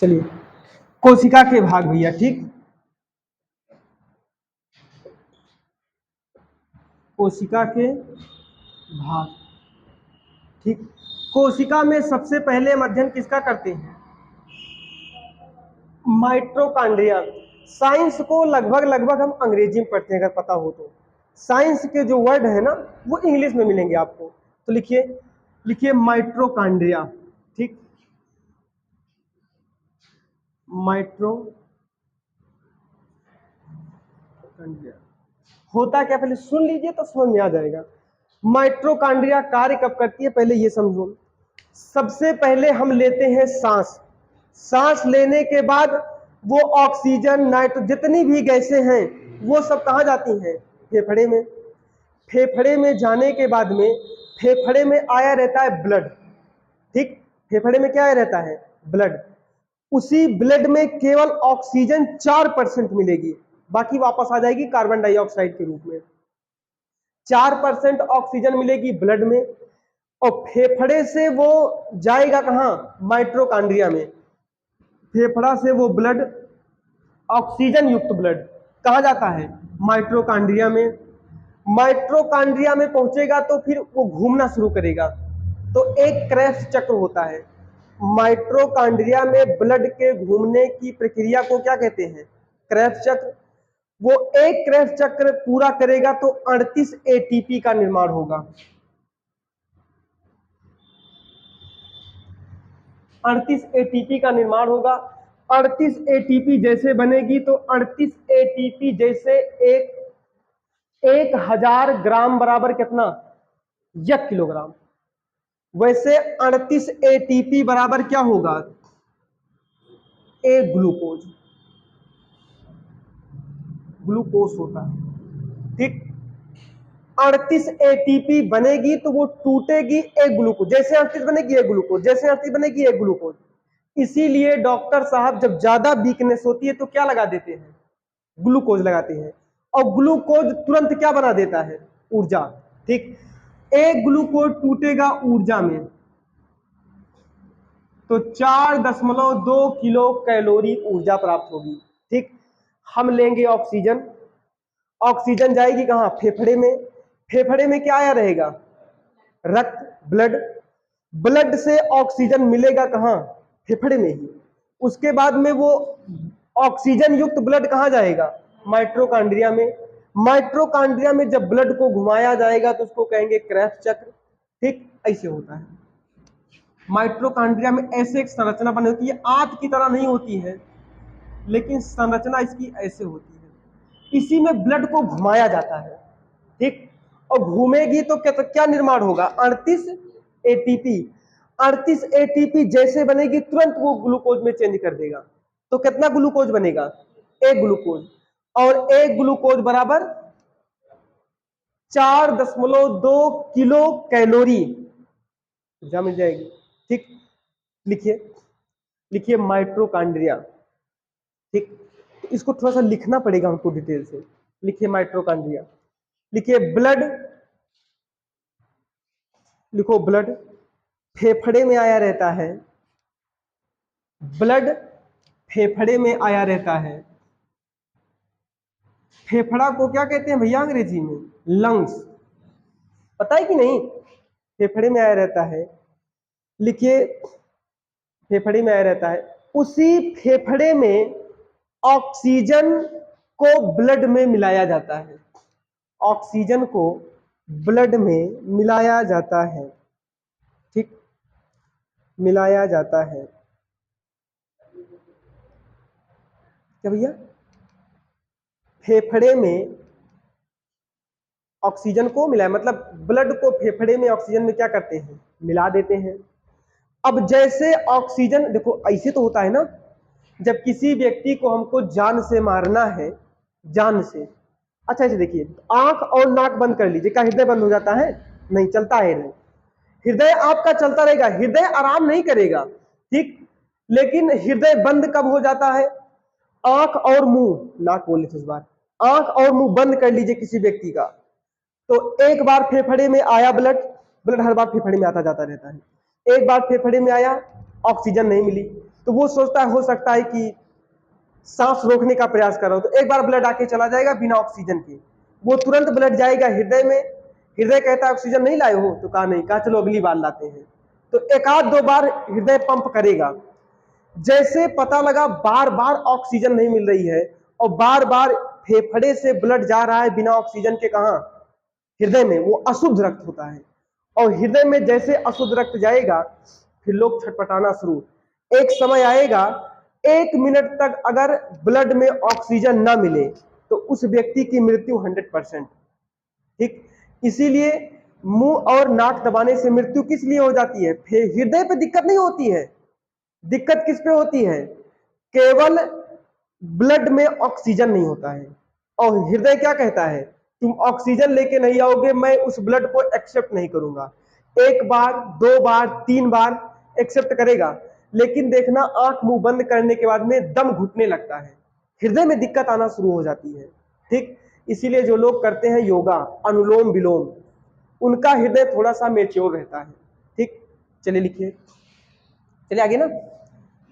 चलिए, कोशिका के भाग भैया, ठीक। कोशिका के भाग, ठीक। कोशिका में सबसे पहले हम अध्ययन किसका करते हैं? माइटोकॉन्ड्रिया। साइंस को लगभग लगभग हम अंग्रेजी में पढ़ते हैं, अगर पता हो तो। साइंस के जो वर्ड है ना, वो इंग्लिश में मिलेंगे आपको। तो लिखिए, लिखिए माइटोकॉन्ड्रिया, ठीक। माइटोकॉन्ड्रिया होता क्या, पहले सुन लीजिए तो समझ में आ जाएगा। माइटोकॉन्ड्रिया कार्य कब करती है, पहले ये समझो। सबसे पहले हम लेते हैं सांस। सांस लेने के बाद वो ऑक्सीजन, नाइट्रोजन, जितनी भी गैसें हैं, वो सब कहाँ जाती हैं? फेफड़े में। फेफड़े में जाने के बाद में फेफड़े में आया रहता है ब्लड, ठीक। फेफड़े में क्या आया रहता है? ब्लड। उसी ब्लड में केवल ऑक्सीजन 4% मिलेगी, बाकी वापस आ जाएगी कार्बन डाइऑक्साइड के रूप में। 4% ऑक्सीजन मिलेगी ब्लड में, और फेफड़े से वो जाएगा कहां? माइटोकॉन्ड्रिया में। फेफड़ा से वो ब्लड, ऑक्सीजन युक्त ब्लड, कहा जाता है? माइटोकॉन्ड्रिया में। माइटोकॉन्ड्रिया में पहुंचेगा तो फिर वो घूमना शुरू करेगा। तो एक क्रेब्स चक्र होता है। माइटोकॉन्ड्रिया में ब्लड के घूमने की प्रक्रिया को क्या कहते हैं? क्रेब्स चक्र। वो एक क्रेब्स चक्र पूरा करेगा तो 38 एटीपी का निर्माण होगा। 38 एटीपी का निर्माण होगा। 38 एटीपी जैसे बनेगी तो 38 एटीपी जैसे एक 1000 ग्राम बराबर कितना? 1 किलोग्राम। वैसे 38 एटीपी बराबर क्या होगा? एक ग्लूकोज। ग्लूकोज होता है, ठीक। 38 एटीपी बनेगी तो वो टूटेगी एक ग्लूकोज, जैसे 38 बनेगी एक ग्लूकोज, जैसे 38 बनेगी एक ग्लूकोज। इसीलिए डॉक्टर साहब जब ज्यादा वीकनेस होती है तो क्या लगा देते हैं? ग्लूकोज लगाते हैं। और ग्लूकोज तुरंत क्या बना देता है? ऊर्जा, ठीक। एक ग्लूकोज टूटेगा ऊर्जा में तो 4.2 किलो कैलोरी ऊर्जा प्राप्त होगी, ठीक। हम लेंगे ऑक्सीजन। ऑक्सीजन जाएगी कहां? फेफड़े में। फेफड़े में क्या आया रहेगा? रक्त, ब्लड। ब्लड से ऑक्सीजन मिलेगा कहां? फेफड़े में ही। उसके बाद में वो ऑक्सीजन युक्त ब्लड कहां जाएगा? माइटोकॉन्ड्रिया में। माइटोकॉन्ड्रिया में जब ब्लड को घुमाया जाएगा तो उसको कहेंगे क्रेब्स चक्र, ठीक। ऐसे होता है माइटोकॉन्ड्रिया में। ऐसे एक संरचना बनी होती है, आंत की तरह नहीं होती है, लेकिन संरचना इसकी ऐसे होती है। इसी में ब्लड को घुमाया जाता है, ठीक। और घूमेगी तो क्या निर्माण होगा? 38 एटीपी। 38 एटीपी जैसे बनेगी तुरंत वो ग्लूकोज में चेंज कर देगा। तो कितना ग्लूकोज बनेगा? एक ग्लूकोज। और एक ग्लूकोज बराबर 4.2 किलो कैलोरी ऊर्जा मिल जाएगी, ठीक। लिखिए, लिखिए माइटोकॉन्ड्रिया, ठीक। इसको थोड़ा सा लिखना पड़ेगा हमको डिटेल से। लिखिए माइटोकॉन्ड्रिया, लिखिए ब्लड, लिखो ब्लड। फेफड़े में आया रहता है, ब्लड फेफड़े में आया रहता है। फेफड़ा को क्या कहते हैं भैया अंग्रेजी में? लंग्स। पता है कि नहीं? फेफड़े में आया रहता है। लिखिए, फेफड़े में आया रहता है। उसी फेफड़े में ऑक्सीजन को ब्लड में मिलाया जाता है। ऑक्सीजन को ब्लड में मिलाया जाता है, ठीक। मिलाया जाता है क्या भैया? फेफड़े में ऑक्सीजन को मिलाया, मतलब ब्लड को फेफड़े में ऑक्सीजन में क्या करते हैं? मिला देते हैं। अब जैसे ऑक्सीजन, देखो ऐसे तो होता है ना, जब किसी व्यक्ति को हमको जान से मारना है, जान से। अच्छा ऐसे देखिए, आंख और नाक बंद कर लीजिए, क्या हृदय बंद हो जाता है? नहीं, चलता है हृदय। हृदय आपका चलता रहेगा, हृदय आराम नहीं करेगा, ठीक। लेकिन हृदय बंद कब हो जाता है? आंख और मुंह, नाक बोले थे इस बार, आंख और मुंह बंद कर लीजिए किसी व्यक्ति का, तो एक बार फेफड़े में आया ब्लड, ब्लड हर बार फेफड़े में आता जाता रहता है। एक बार फेफड़े में आया, ऑक्सीजन नहीं मिली, तो वो सोचता है हो सकता है कि सांस रोकने का प्रयास कर रहा हो, तो एक बार ब्लड आके चला जाएगा बिना ऑक्सीजन के, वो तुरंत ब्लड जाएगा हृदय में, हृदय कहता है ऑक्सीजन नहीं लाए हो, तो कहा नहीं, कहा चलो अगली बार लाते हैं। तो एक आध दो बार हृदय पंप करेगा। जैसे पता लगा बार बार ऑक्सीजन नहीं मिल रही है और बार बार फेफड़े से ब्लड जा रहा है बिना ऑक्सीजन के, कहा हृदय में, वो अशुद्ध रक्त होता है। और हृदय में जैसे अशुद्ध रक्त जाएगा फिर लोग छटपटाना शुरू। एक समय आएगा 1 मिनट तक अगर ब्लड में ऑक्सीजन ना मिले तो उस व्यक्ति की मृत्यु 100%। ठीक, इसीलिए मुंह और नाक दबाने से मृत्यु किस लिए हो जाती है? हृदय पे दिक्कत नहीं होती है, दिक्कत किस पे होती है? केवल ब्लड में ऑक्सीजन नहीं होता है और हृदय क्या कहता है, तुम ऑक्सीजन लेके नहीं आओगे, मैं उस ब्लड को एक्सेप्ट नहीं करूंगा। एक बार, दो बार, 3 बार एक्सेप्ट करेगा, लेकिन देखना आंख मुंह बंद करने के बाद में दम घुटने लगता है, हृदय में दिक्कत आना शुरू हो जाती है। ठीक, इसीलिए जो लोग करते हैं योगा, अनुलोम विलोम, उनका हृदय थोड़ा सा मेच्योर रहता है। ठीक, चलिए लिखिए, चलिए आगे ना,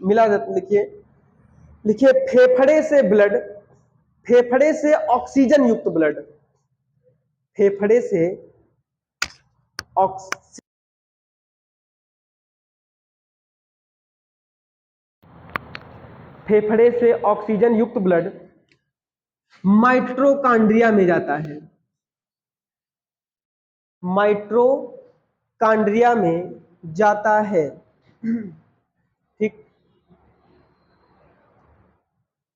मिला लिखिए, लिखिए फेफड़े से ब्लड, फेफड़े से ऑक्सीजन युक्त ब्लड, फेफड़े से फेफड़े से ऑक्सीजन युक्त ब्लड माइट्रोकांड्रिया में जाता है, माइट्रोकांड्रिया में जाता है। ठीक,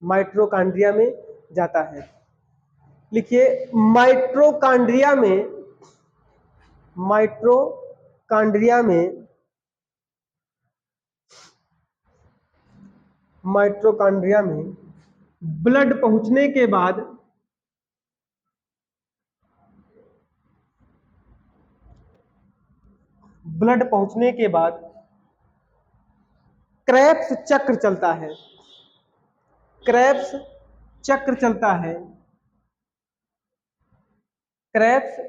माइट्रोकांड्रिया में जाता है। लिखिए माइट्रोकांड्रिया में, माइट्रोकांड्रिया में, माइट्रोकांड्रिया में ब्लड पहुंचने के बाद ब्लड पहुंचने के बाद क्रेब्स चक्र चलता है, क्रेब्स चक्र चलता है, क्रेब्स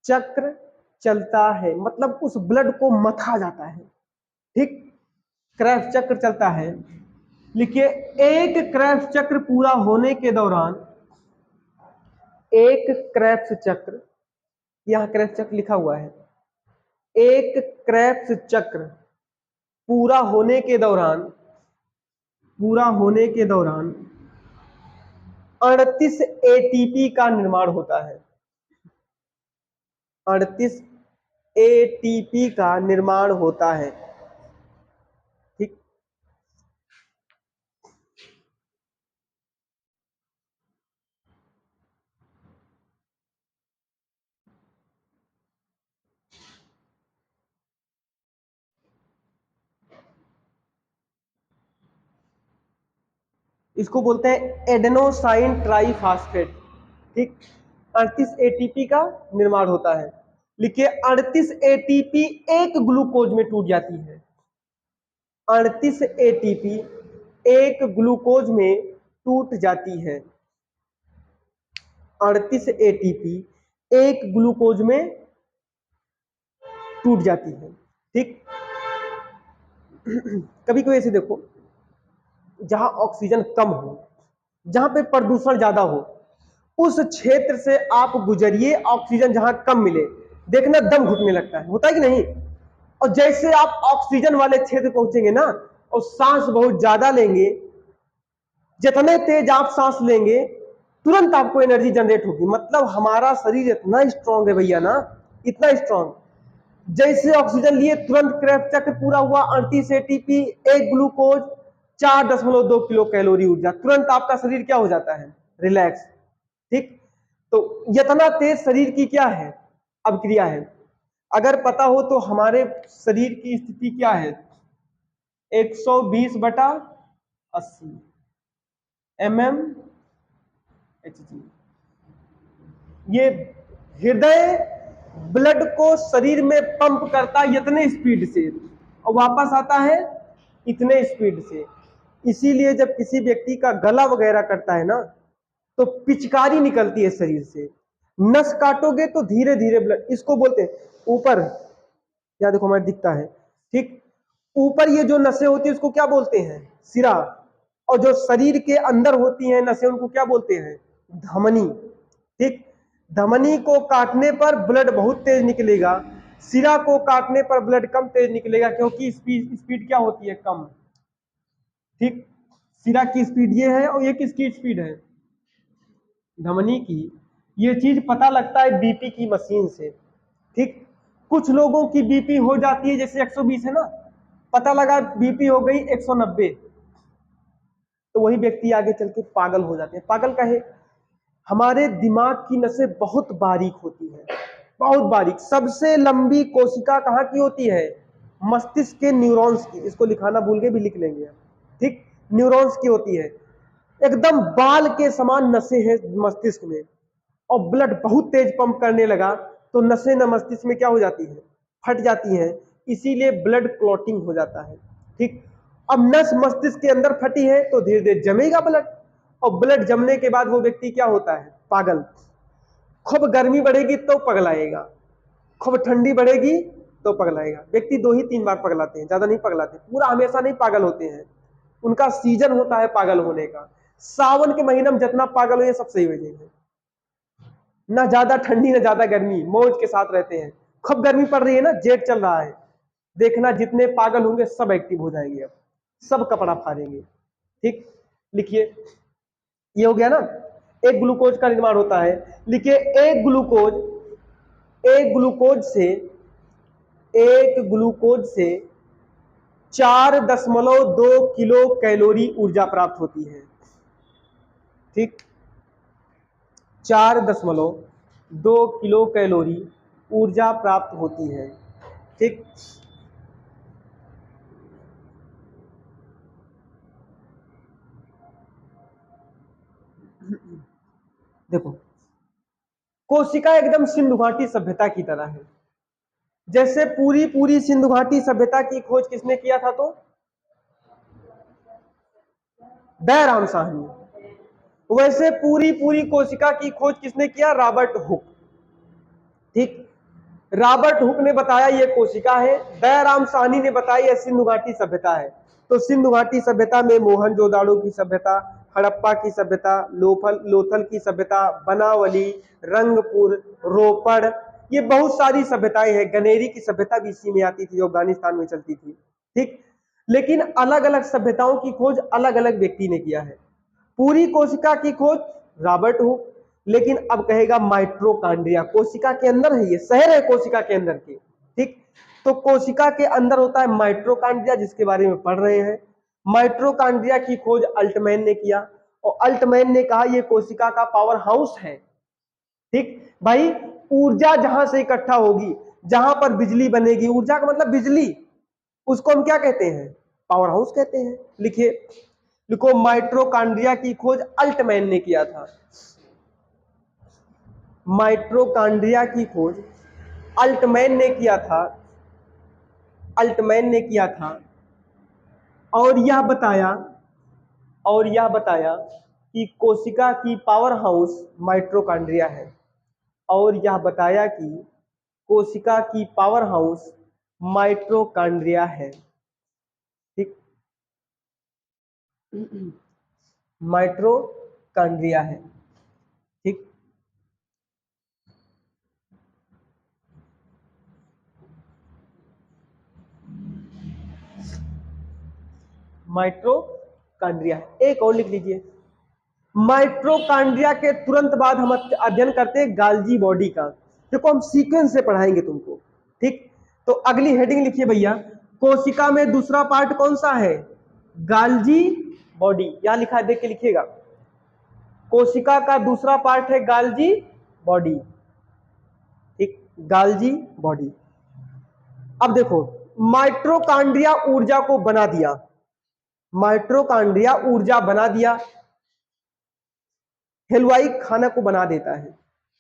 चक्र चलता है, मतलब उस ब्लड को मथा जाता है। ठीक, क्रेब्स चक्र चलता है। लिखिए एक क्रेब्स चक्र पूरा होने के दौरान, एक क्रेब्स चक्र, यहां क्रेब्स चक्र लिखा हुआ है, एक क्रेब्स चक्र पूरा होने के दौरान, पूरा होने के दौरान 38 एटीपी का निर्माण होता है, 38 एटीपी का निर्माण होता है। ठीक, इसको बोलते हैं एडेनोसाइन ट्राइफॉस्फेट। ठीक, 38 एटीपी का निर्माण होता है। लिखिए 38 एटीपी एक ग्लूकोज में टूट जाती है, 38 एटीपी एक ग्लूकोज में टूट जाती है, 38 एटीपी एक ग्लूकोज में टूट जाती है। ठीक, कभी कभी ऐसे देखो, जहां ऑक्सीजन कम हो, जहां पे प्रदूषण ज्यादा हो, उस क्षेत्र से आप गुजरिए, ऑक्सीजन जहां कम मिले, देखना दम घुटने लगता है, होता है कि नहीं? और जैसे आप ऑक्सीजन वाले क्षेत्र पहुंचेंगे ना और सांस बहुत ज्यादा लेंगे, जितने तेज आप सांस लेंगे तुरंत आपको एनर्जी जनरेट होगी। मतलब हमारा शरीर इतना स्ट्रांग है भैया ना, इतना स्ट्रांग, जैसे ऑक्सीजन लिए तुरंत क्रेब्स चक्र पूरा हुआ, 38 एटीपी एक ग्लूकोज, 4.2 किलो कैलोरी ऊर्जा, तुरंत आपका शरीर क्या हो जाता है? रिलैक्स। ठीक, तो इतना तेज शरीर की क्या है अभिक्रिया है। अगर पता हो तो हमारे शरीर की स्थिति क्या है, 120/80 mmHg। ये हृदय ब्लड को शरीर में पंप करता है इतने स्पीड से और वापस आता है इतने स्पीड से। इसीलिए जब किसी व्यक्ति का गला वगैरह कटता है ना तो पिचकारी निकलती है शरीर से, नस काटोगे तो धीरे धीरे ब्लड, इसको बोलते हैं ऊपर, या देखो हमारे दिखता है। ठीक, ऊपर ये जो नसें होती है उसको क्या बोलते हैं? सिरा। और जो शरीर के अंदर होती हैं नसें उनको क्या बोलते हैं? धमनी। ठीक, धमनी को काटने पर ब्लड बहुत तेज निकलेगा, सिरा को काटने पर ब्लड कम तेज निकलेगा, क्योंकि स्पीड स्पीड क्या होती है? कम। ठीक, सिरा की स्पीड ये है और ये किसकी स्पीड है? धमनी की। ये चीज पता लगता है बीपी की मशीन से। ठीक, कुछ लोगों की बीपी हो जाती है, जैसे 120 है ना, पता लगा बीपी हो गई 190, तो वही व्यक्ति आगे चल के पागल हो जाते हैं। पागल कहे, हमारे दिमाग की नसें बहुत बारीक होती है, बहुत बारीक। सबसे लंबी कोशिका कहाँ की होती है? मस्तिष्क के न्यूरॉन्स की। इसको लिखाना भूल गए भी लिख लेंगे। ठीक, न्यूरॉन्स की होती है, एकदम बाल के समान नसें हैं मस्तिष्क में, और ब्लड बहुत तेज पंप करने लगा तो नसें न मस्तिष्क में क्या हो जाती है? फट जाती हैं, इसीलिए ब्लड क्लॉटिंग हो जाता है। ठीक, अब नस मस्तिष्क के अंदर फटी है तो धीरे धीरे जमेगा ब्लड, और ब्लड जमने के बाद वो व्यक्ति क्या होता है? पागल। खूब गर्मी बढ़ेगी तो पगलाएगा, खूब ठंडी बढ़ेगी तो पगलाएगा। व्यक्ति 2 ही 3 बार पगलाते हैं, ज्यादा नहीं पगलाते, पूरा हमेशा नहीं पागल होते हैं, उनका सीजन होता है पागल होने का। सावन के महीने में जितना पागल हो ये सब सही हो जाएंगे, ना ज्यादा ठंडी ना ज्यादा गर्मी, मौज के साथ रहते हैं। खूब गर्मी पड़ रही है ना, जेठ चल रहा है, देखना जितने पागल होंगे सब एक्टिव हो जाएंगे, अब सब कपड़ा फाड़ेंगे। ठीक, लिखिए, ये हो गया ना। एक ग्लूकोज का निर्माण होता है, लिखिए, एक ग्लूकोज से 4.2 किलो कैलोरी ऊर्जा प्राप्त होती है। ठीक, 4.2 किलो कैलोरी ऊर्जा प्राप्त होती है। ठीक, देखो, कोशिका एकदम सिंधु घाटी सभ्यता की तरह है। जैसे पूरी पूरी सिंधु घाटी सभ्यता की खोज किसने किया था? तो दयाराम साहनी। वैसे पूरी पूरी कोशिका की खोज किसने किया? Robert Hooke. ठीक, रॉबर्ट हुक ने बताया ये कोशिका है, दयाराम साहनी ने बताया ये सिंधु घाटी सभ्यता है। तो सिंधु घाटी सभ्यता में मोहनजोदाड़ो की सभ्यता, हड़प्पा की सभ्यता, लोथल की सभ्यता, बनावली, रंगपुर, रोपड़, ये बहुत सारी सभ्यताएं हैं। गनेरी की सभ्यता भी इसी में आती थी, जो अफगानिस्तान में चलती थी। ठीक, लेकिन अलग अलग सभ्यताओं की खोज अलग अलग व्यक्ति ने किया है। पूरी कोशिका की खोज रॉबर्ट हुक, लेकिन अब कहेगा माइट्रोकांड्रिया, कोशिका के अंदर है, ये शहर है कोशिका के अंदर के। ठीक, तो कोशिका के अंदर होता है माइट्रोकांड्रिया, जिसके बारे में पढ़ रहे हैं। माइट्रोकांड्रिया की खोज अल्टमैन ने किया, और अल्टमैन ने कहा यह कोशिका का पावर हाउस है। ठीक भाई, ऊर्जा जहां से इकट्ठा होगी, जहां पर बिजली बनेगी, ऊर्जा का मतलब बिजली, उसको हम क्या कहते हैं? पावर हाउस कहते हैं। लिखिए, लिखो, माइट्रोकांड्रिया की खोज अल्टमैन ने किया था। माइट्रोकांड्रिया की खोज अल्टमैन ने किया था, अल्टमैन ने किया था, और यह बताया कि कोशिका की पावर हाउस माइट्रोकांड्रिया है, और यह बताया कि कोशिका की पावर हाउस माइट्रोकांड्रिया है। ठीक, माइट्रोकांड्रिया है। ठीक, माइट्रोकांड्रिया। एक और लिख लीजिए, माइट्रोकांड्रिया के तुरंत बाद हम अध्ययन करते हैं गाल्जी बॉडी का। देखो, हम सीक्वेंस से पढ़ाएंगे तुमको। ठीक, तो अगली हेडिंग लिखिए भैया, कोशिका में दूसरा पार्ट कौन सा है? गाल्जी बॉडी। यहां लिखा है, देख के लिखिएगा, कोशिका का दूसरा पार्ट है गाल्जी बॉडी। ठीक, गाल्जी बॉडी। अब देखो, माइट्रोकांड्रिया ऊर्जा को बना दिया, माइट्रोकांड्रिया ऊर्जा बना दिया, हलवाई खाना को बना देता है।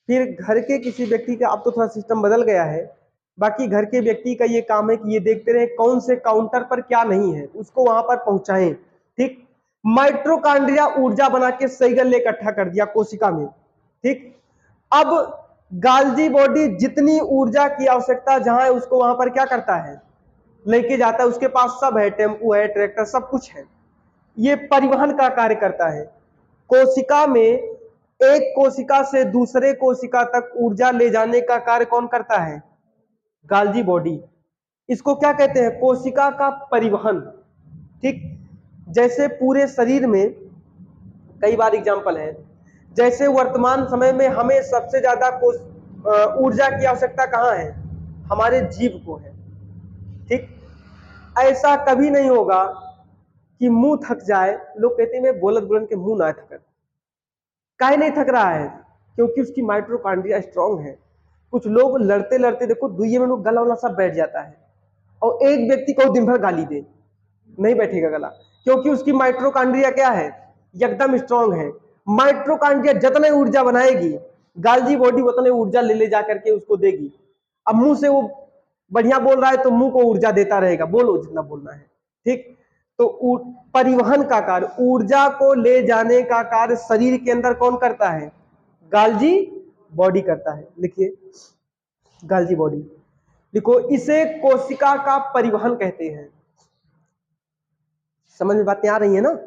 फिर घर के किसी व्यक्ति का, अब तो थोड़ा सिस्टम बदल गया है, बाकी घर के व्यक्ति का ये काम है कि ये देखते रहे कौन से काउंटर पर क्या नहीं है, उसको वहां पर पहुंचाएं। ठीक, माइट्रोकांड्रिया ऊर्जा बना के सही गले इकट्ठा कर दिया कोशिका में। ठीक, अब गाल्जी बॉडी जितनी ऊर्जा की आवश्यकता जहां है उसको वहां पर क्या करता है? लेके जाता है, उसके पास सब है, टेम्पू है, ट्रैक्टर, सब कुछ है। ये परिवहन का कार्य करता है। कोशिका में एक कोशिका से दूसरे कोशिका तक ऊर्जा ले जाने का कार्य कौन करता है? गाल्जी बॉडी। इसको क्या कहते हैं? कोशिका का परिवहन। ठीक, जैसे पूरे शरीर में कई बार एग्जाम्पल है, जैसे वर्तमान समय में हमें सबसे ज्यादा ऊर्जा की आवश्यकता कहाँ है? हमारे जीव को है। ठीक, ऐसा कभी नहीं होगा कि मुंह थक जाए, लोग कहते हैं मैं बोलत बोलन के मुंह ना थकत, काहे नहीं थक रहा है? क्योंकि उसकी माइटोकॉन्ड्रिया स्ट्रांग है। कुछ लोग लड़ते लड़ते देखो दुइये में गला वाला सब बैठ जाता है, और एक व्यक्ति को दिन भर गाली दे, नहीं बैठेगा गला, क्योंकि उसकी माइटोकॉन्ड्रिया क्या है? एकदम स्ट्रांग है। माइटोकॉन्ड्रिया जितने ऊर्जा बनाएगी, गाल्जी बॉडी उतने ऊर्जा ले ले जाकर के उसको देगी। अब मुंह से वो बढ़िया बोल रहा है तो मुंह को ऊर्जा देता रहेगा, बोलो जितना बोलना है। ठीक, तो परिवहन का कार्य, ऊर्जा को ले जाने का कार्य शरीर के अंदर कौन करता है? गाल्जी बॉडी करता है। लिखिए गाल्जी बॉडी, लिखो इसे कोशिका का परिवहन कहते हैं। समझ में बातें आ रही है ना?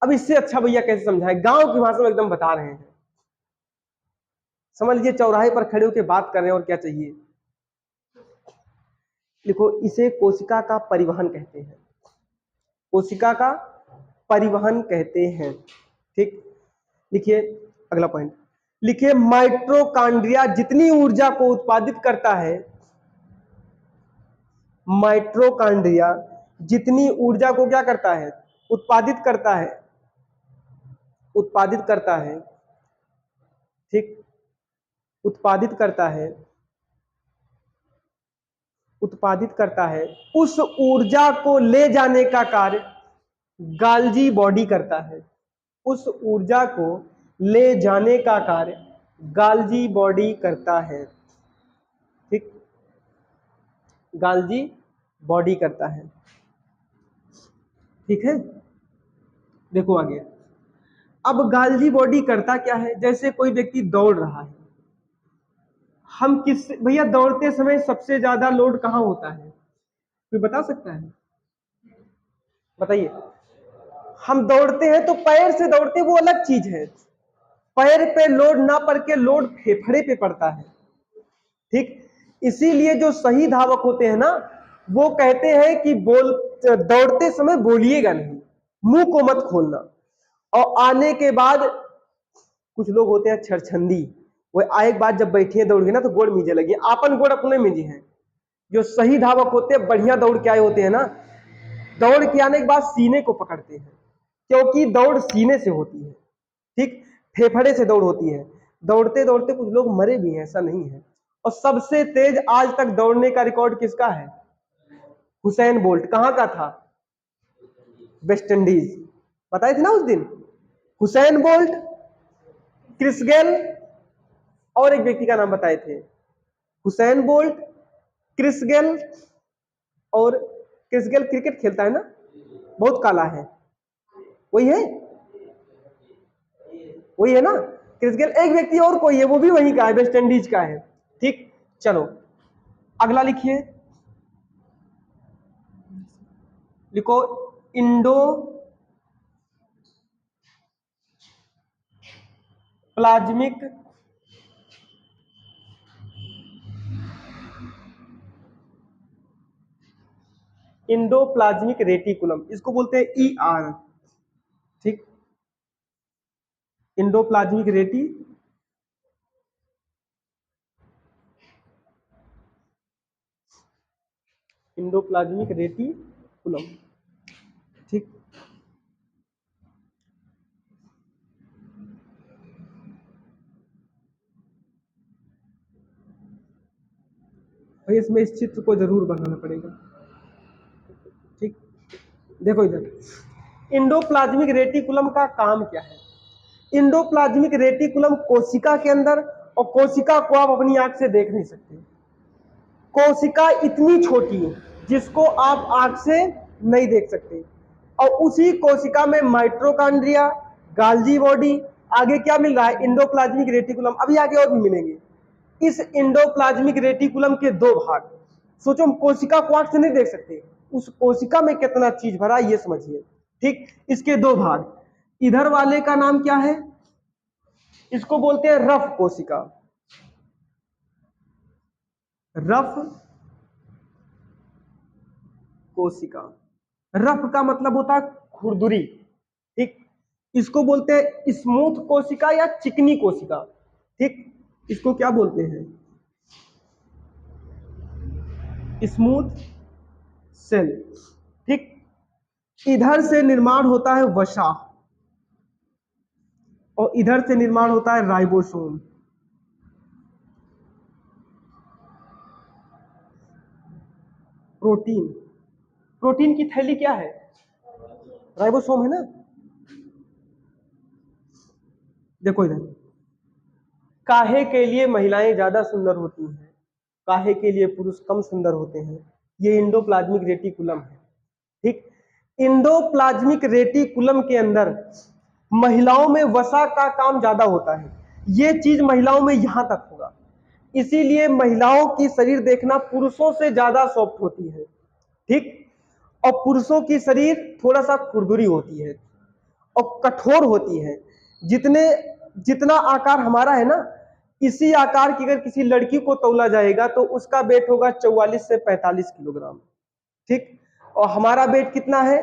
अब इससे अच्छा भैया कैसे समझाएं? गांव की भाषा में एकदम बता रहे हैं। समझ लीजिए चौराहे पर खड़े होकर बात कर रहे हैं और क्या चाहिए। लिखो इसे कोशिका का परिवहन कहते हैं, कोशिका का परिवहन कहते हैं। ठीक, लिखिए अगला पॉइंट, लिखिए माइटोकॉन्ड्रिया जितनी ऊर्जा को उत्पादित करता है, माइटोकॉन्ड्रिया जितनी ऊर्जा को क्या करता है? उत्पादित करता है, उत्पादित करता है। ठीक, उत्पादित करता है, उत्पादित करता है, उस ऊर्जा को ले जाने का कार्य गाल्जी बॉडी करता है। उस ऊर्जा को ले जाने का कार्य गाल्जी बॉडी करता है। ठीक, गाल्जी बॉडी करता है। ठीक है, देखो आगे। अब गाल्जी बॉडी करता क्या है? जैसे कोई व्यक्ति दौड़ रहा है, हम किस भैया दौड़ते समय सबसे ज्यादा लोड कहां होता है? कोई बता सकता है? बताइए। हम दौड़ते हैं तो पैर से दौड़ते, वो अलग चीज है। पैर पे लोड ना पड़ के लोड फेफड़े पे पड़ता है। ठीक, इसीलिए जो सही धावक होते हैं ना, वो कहते हैं कि दौड़ते समय बोलिएगा नहीं, मुंह को मत खोलना। और आने के बाद कुछ लोग होते हैं छरछंदी, वो आए के बाद जब बैठे दौड़ गए ना तो गोड़ मीजे लगे, आपन गोड़ अपने मीजे हैं। जो सही धावक होते हैं, बढ़िया दौड़ के आए होते हैं ना, दौड़ के आने के बाद सीने को पकड़ते हैं, क्योंकि दौड़ सीने से होती है। ठीक, फेफड़े से दौड़ होती है। दौड़ते दौड़ते कुछ लोग मरे भी हैं, ऐसा नहीं है। और सबसे तेज आज तक दौड़ने का रिकॉर्ड किसका है? Usain Bolt. कहां का था? West Indies. बताए थे ना उस दिन, हुसैन बोल्ट, क्रिस गेल और एक व्यक्ति का नाम बताए थे। हुसैन बोल्ट, क्रिस गेल, और क्रिस गेल क्रिकेट खेलता है ना, बहुत काला है, वही है, वही है ना क्रिस गेल। एक व्यक्ति और कोई है, वो भी वहीं का है, वेस्ट इंडीज का है। ठीक, चलो अगला लिखिए, लिखो इंडो प्लाज्मिक इंडोप्लाज्मिक रेटिकुलम, इसको बोलते हैं ER। ठीक, इंडोप्लाज्मिक रेटिकुलम। ठीक, भाई इसमें इस चित्र को जरूर बनाना पड़ेगा। ठीक, देखो इधर, इंडोप्लाज्मिक रेटिकुलम का काम क्या है? इंडोप्लाज्मिक रेटिकुलम कोशिका के अंदर, और कोशिका को आप अपनी आंख से देख नहीं सकते। कोशिका इतनी छोटी है जिसको आप आंख से नहीं देख सकते, और उसी कोशिका में माइटोकॉन्ड्रिया, गाल्जी बॉडी, आगे क्या मिल रहा है? Endoplasmic reticulum. अभी आगे और भी मिलेंगे। इस इंडोप्लाज्मिक रेटिकुलम के दो भाग, सोचो हम कोशिका को आंख से नहीं देख सकते, उस कोशिका में कितना चीज भरा ये समझिए। ठीक, इसके दो भाग, इधर वाले का नाम क्या है, इसको बोलते हैं रफ कोशिका। रफ कोशिका, रफ का मतलब होता है खुरदुरी। ठीक, इसको बोलते हैं स्मूथ कोशिका या चिकनी कोशिका। ठीक, इसको क्या बोलते हैं, स्मूथ सेल। ठीक, इधर से निर्माण होता है वसा और इधर से निर्माण होता है राइबोसोम। प्रोटीन, प्रोटीन की थैली क्या है, राइबोसोम है ना। देखो इधर, काहे के लिए महिलाएं ज्यादा सुंदर होती हैं, काहे के लिए पुरुष कम सुंदर होते हैं, ये इंडोप्लाज्मिक रेटिकुलम है। ठीक, इंडोप्लाज्मिक रेटिकुलम के अंदर महिलाओं में वसा का काम ज्यादा होता है, ये चीज महिलाओं में यहां तक होगा, इसीलिए महिलाओं की शरीर देखना पुरुषों से ज्यादा सॉफ्ट होती है। ठीक, और पुरुषों की शरीर थोड़ा सा खुरदुरी होती है और कठोर होती है। जितने जितना आकार हमारा है ना, इसी आकार की अगर किसी लड़की को तौला जाएगा तो उसका वेट होगा 44 से 45 किलोग्राम। ठीक, और हमारा वेट कितना है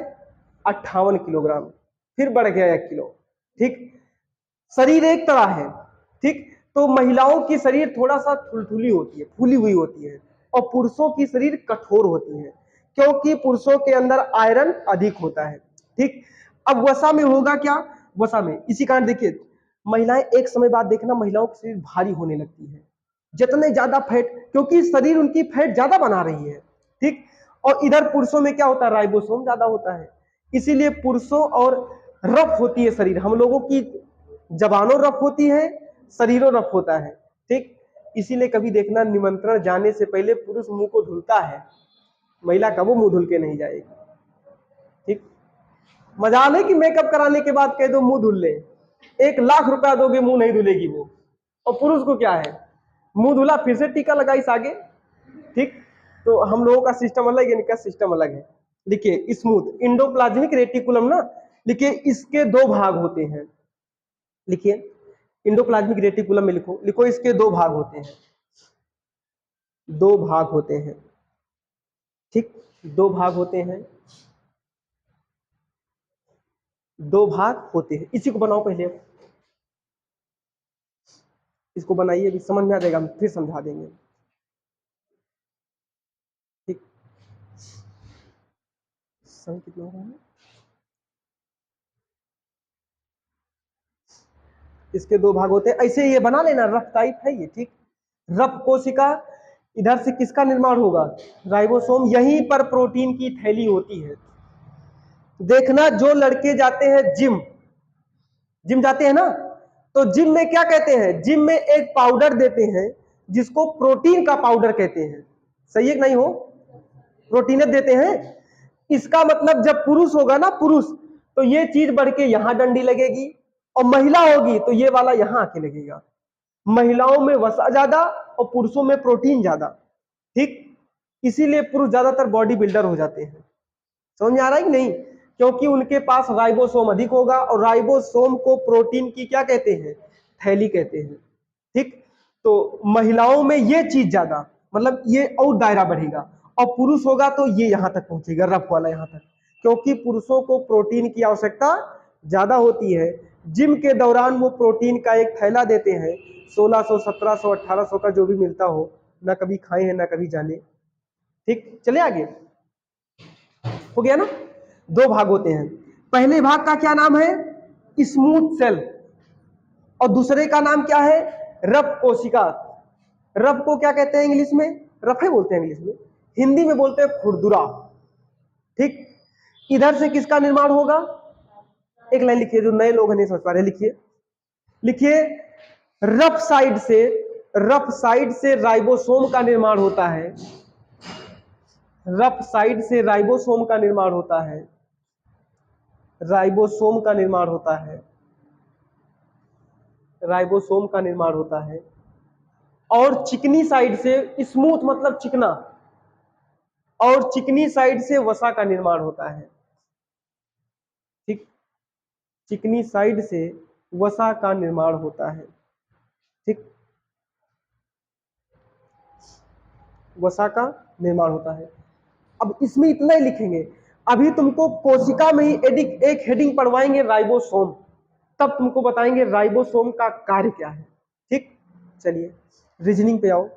58 किलोग्राम, फिर बढ़ गया 1 किलो। ठीक, शरीर एक तरह है। ठीक, तो महिलाओं की शरीर थोड़ा सा थुलथुली होती है, फूली हुई होती है, और पुरुषों की शरीर कठोर होती है, क्योंकि पुरुषों के अंदर आयरन अधिक होता है। ठीक, अब वसा में होगा क्या, वसा में इसी कारण देखिए महिलाएं एक समय बाद देखना महिलाओं की शरीर भारी होने लगती है, जितने ज्यादा फैट, क्योंकि शरीर उनकी फैट ज्यादा बना रही है। ठीक, और इधर पुरुषों में क्या होता है, राइबोसोम ज्यादा होता है, इसीलिए पुरुषों और रफ होती है शरीर, हम लोगों की जबानों रफ होती है, शरीरों रफ होता है। ठीक, इसीलिए कभी देखना निमंत्रण जाने से पहले पुरुष मुंह को धुलता है, महिला कबो मुंह धुल के नहीं जाएगी। ठीक, मजाल है कि मेकअप कराने के बाद कह दो मुंह धुल ले, 1 लाख रुपया दोगे मुंह नहीं धुलेगी वो। और पुरुष को क्या है, मुंह धुला फिर से टीका लगाइस आगे। ठीक, तो हम लोगों का सिस्टम अलग है, इनका सिस्टम अलग है। देखिए स्मूथ इंडोप्लाज्मिक रेटिकुलम ना, देखिए इसके दो भाग होते हैं, लिखिए इंडोप्लाज्मिक रेटिकुलम में लिखो, लिखो इसके दो भाग होते हैं, दो भाग होते हैं। ठीक, दो भाग होते हैं, दो भाग होते हैं, इसी को बनाओ पहले, इसको बनाइए, अभी समझ में आ जाएगा, हम फिर समझा देंगे। ठीक, समय कितना हो रहा है, इसके दो भाग होते हैं, ऐसे ये बना लेना, रफ टाइप है ये। ठीक, रफ कोशिका, इधर से किसका निर्माण होगा, राइबोसोम, यहीं पर प्रोटीन की थैली होती है। देखना जो लड़के जाते हैं जिम, जिम जाते हैं ना, तो जिम में क्या कहते हैं, जिम में एक पाउडर देते हैं जिसको प्रोटीन का पाउडर कहते हैं, सही है कि नहीं हो, प्रोटीन देते हैं। इसका मतलब जब पुरुष होगा ना, पुरुष, तो ये चीज बढ़ के यहां डंडी लगेगी, और महिला होगी तो ये वाला यहां आके लगेगा। महिलाओं में वसा ज्यादा और पुरुषों में प्रोटीन ज्यादा। ठीक, इसीलिए पुरुष ज्यादातर बॉडी बिल्डर हो जाते हैं। समझ में आ रहा है कि नहीं, क्योंकि उनके पास राइबोसोम अधिक होगा, और राइबोसोम को प्रोटीन की क्या कहते हैं, थैली कहते हैं। ठीक, तो महिलाओं में ये चीज ज्यादा, मतलब ये और दायरा बढ़ेगा, और पुरुष होगा तो ये यहां तक पहुंचेगा, रफ वाला यहां तक, क्योंकि पुरुषों को प्रोटीन की आवश्यकता ज्यादा होती है। जिम के दौरान वो प्रोटीन का एक थैला देते हैं, 1600 1700 1800 का जो भी मिलता हो, ना कभी खाए हैं ना कभी जाने। ठीक, चले आगे, हो गया ना। दो भाग होते हैं, पहले भाग का क्या नाम है, स्मूथ सेल, और दूसरे का नाम क्या है, रफ कोशिका। रफ को क्या कहते हैं इंग्लिश में, रफे बोलते हैं इंग्लिश में, हिंदी में बोलते हैं खुरदुरा। ठीक, इधर से किसका निर्माण होगा, एक लाइन लिखिए, जो नए लोग नहीं समझ पा रहे, लिखिए, लिखिए रफ साइड से, रफ साइड से राइबोसोम का निर्माण होता है, रफ साइड से राइबोसोम का निर्माण होता है, राइबोसोम का निर्माण होता है, राइबोसोम का निर्माण होता है, और चिकनी साइड से, स्मूथ मतलब चिकना, और चिकनी साइड से वसा का निर्माण होता है। ठीक, चिकनी साइड से वसा का निर्माण होता है। ठीक, वसा का निर्माण होता है। अब इसमें इतना ही लिखेंगे। अभी तुमको कोशिका में ही एक हेडिंग पढ़वाएंगे राइबोसोम, तब तुमको बताएंगे राइबोसोम का कार्य क्या है। ठीक, चलिए रीजनिंग पे आओ।